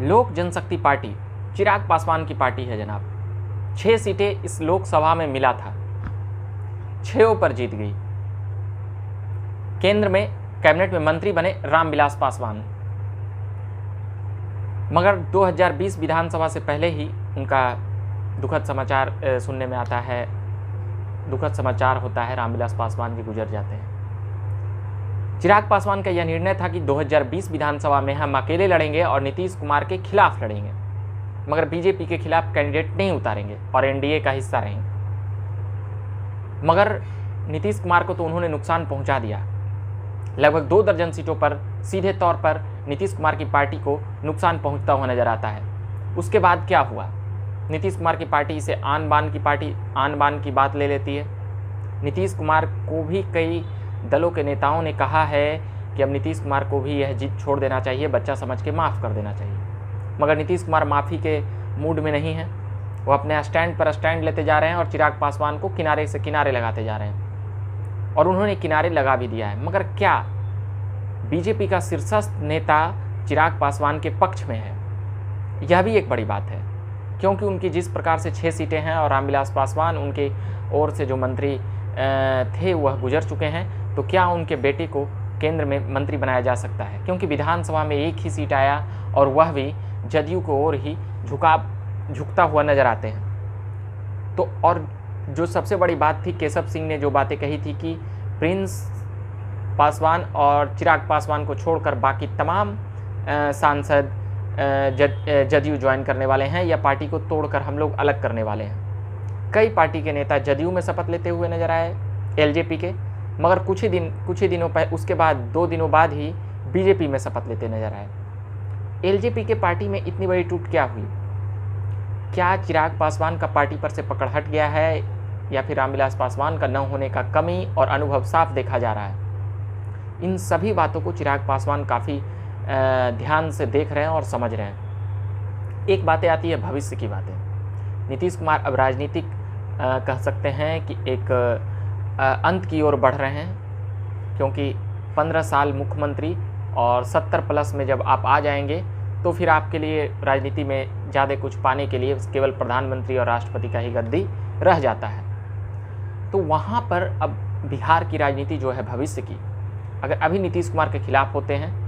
लोक जनशक्ति पार्टी चिराग पासवान की पार्टी है जनाब। 6 सीटें इस लोकसभा में मिला था, 6 पर जीत गई। केंद्र में कैबिनेट में मंत्री बने रामविलास पासवान, मगर 2020 विधानसभा से पहले ही उनका दुखद समाचार सुनने में आता है, दुखद समाचार होता है, रामविलास पासवान जी गुजर जाते हैं। चिराग पासवान का यह निर्णय था कि 2020 विधानसभा में हम अकेले लड़ेंगे और नीतीश कुमार के खिलाफ लड़ेंगे, मगर बीजेपी के खिलाफ कैंडिडेट नहीं उतारेंगे और एनडीए का हिस्सा रहेंगे। मगर नीतीश कुमार को तो उन्होंने नुकसान पहुंचा दिया। लगभग 2 दर्जन सीटों पर सीधे तौर पर नीतीश कुमार की पार्टी को नुकसान पहुंचता हुआ नजर आता है। उसके बाद क्या हुआ? नीतीश कुमार की पार्टी इसे आन बान की बात ले लेती है। नीतीश कुमार को भी कई दलों के नेताओं ने कहा है कि अब नीतीश कुमार को भी यह जीत छोड़ देना चाहिए, बच्चा समझ के माफ़ कर देना चाहिए। मगर नीतीश कुमार माफ़ी के मूड में नहीं है। वो अपने स्टैंड पर स्टैंड लेते जा रहे हैं और चिराग पासवान को किनारे से किनारे लगाते जा रहे हैं, और उन्होंने किनारे लगा भी दिया है। मगर क्या बीजेपी का शीर्षस्थ नेता चिराग पासवान के पक्ष में है? यह भी एक बड़ी बात है, क्योंकि उनकी जिस प्रकार से 6 सीटें हैं और रामविलास पासवान उनके ओर से जो मंत्री थे वह गुजर चुके हैं, तो क्या उनके बेटे को केंद्र में मंत्री बनाया जा सकता है? क्योंकि विधानसभा में 1 ही सीट आया और वह भी जदयू को ओर ही झुकता हुआ नजर आते हैं। तो और जो सबसे बड़ी बात थी, केशव सिंह ने जो बातें कही थी कि प्रिंस पासवान और चिराग पासवान को छोड़कर बाकी तमाम सांसद जदयू ज्वाइन करने वाले हैं या पार्टी को तोड़कर हम लोग अलग करने वाले हैं। कई पार्टी के नेता जदयू में शपथ लेते हुए नजर आए, एलजेपी के, मगर कुछ ही दिनों पर उसके बाद 2 दिनों बाद ही बीजेपी में शपथ लेते नजर आए। एलजेपी के पार्टी में इतनी बड़ी टूट क्या हुई? क्या चिराग पासवान का पार्टी पर से पकड़ हट गया है या फिर रामविलास पासवान का न होने का कमी और अनुभव साफ देखा जा रहा है? इन सभी बातों को चिराग पासवान काफ़ी ध्यान से देख रहे हैं और समझ रहे हैं। एक बातें आती है भविष्य की बातें। नीतीश कुमार अब राजनीतिक कह सकते हैं कि एक अंत की ओर बढ़ रहे हैं, क्योंकि 15 साल मुख्यमंत्री और 70 प्लस में जब आप आ जाएंगे तो फिर आपके लिए राजनीति में ज़्यादा कुछ पाने के लिए केवल प्रधानमंत्री और राष्ट्रपति का ही गद्दी रह जाता है। तो वहाँ पर अब बिहार की राजनीति जो है भविष्य की, अगर अभी नीतीश कुमार के खिलाफ होते हैं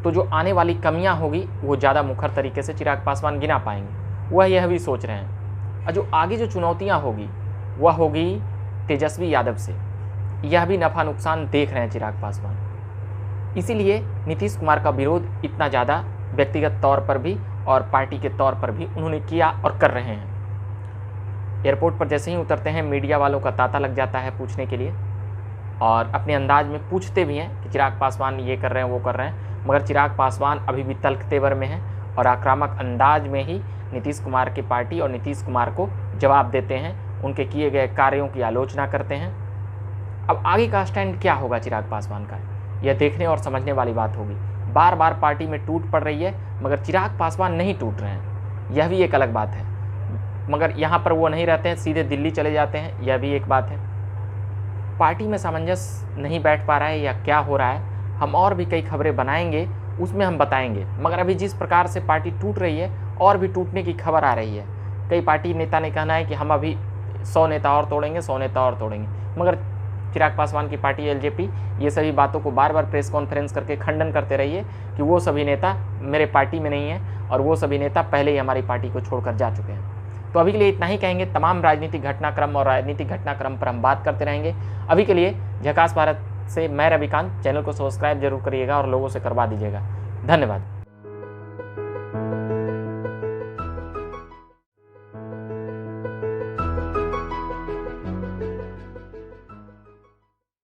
तो जो आने वाली कमियां होगी वो ज़्यादा मुखर तरीके से चिराग पासवान गिना पाएंगे। वह यह भी सोच रहे हैं। और जो आगे जो चुनौतियां होगी वह होगी तेजस्वी यादव से। यह भी नफ़ा नुकसान देख रहे हैं चिराग पासवान। इसीलिए नीतीश कुमार का विरोध इतना ज़्यादा व्यक्तिगत तौर पर भी और पार्टी के तौर पर भी उन्होंने किया और कर रहे हैं। एयरपोर्ट पर जैसे ही उतरते हैं मीडिया वालों का तांता लग जाता है पूछने के लिए, और अपने अंदाज में पूछते भी हैं कि चिराग पासवान ये कर रहे हैं वो कर रहे हैं, मगर चिराग पासवान अभी भी तल्ख तेवर में हैं और आक्रामक अंदाज में ही नीतीश कुमार की पार्टी और नीतीश कुमार को जवाब देते हैं, उनके किए गए कार्यों की आलोचना करते हैं। अब आगे का स्टैंड क्या होगा चिराग पासवान का, यह देखने और समझने वाली बात होगी। बार बार पार्टी में टूट पड़ रही है, मगर चिराग पासवान नहीं टूट रहे हैं, यह भी एक अलग बात है। मगर यहाँ पर वो नहीं रहते हैं, सीधे दिल्ली चले जाते हैं, यह भी एक बात है। पार्टी में सामंजस्य नहीं बैठ पा रहा है या क्या हो रहा है, हम और भी कई खबरें बनाएंगे, उसमें हम बताएंगे। मगर अभी जिस प्रकार से पार्टी टूट रही है और भी टूटने की खबर आ रही है। कई पार्टी नेता ने कहना है कि हम अभी 100 नेता और तोड़ेंगे, 100 नेता और तोड़ेंगे, मगर चिराग पासवान की पार्टी एलजेपी ये सभी बातों को बार बार प्रेस कॉन्फ्रेंस करके खंडन करते रहिए कि वो सभी नेता मेरे पार्टी में नहीं है और वो सभी नेता पहले ही हमारी पार्टी को छोड़कर जा चुके हैं। तो अभी के लिए इतना ही कहेंगे। तमाम राजनीतिक घटनाक्रम और राजनीतिक घटनाक्रम पर हम बात करते रहेंगे। अभी के लिए झकास भारत से मैं रविकांत, चैनल को सब्सक्राइब जरूर करिएगा और लोगों से करवा दीजिएगा। धन्यवाद।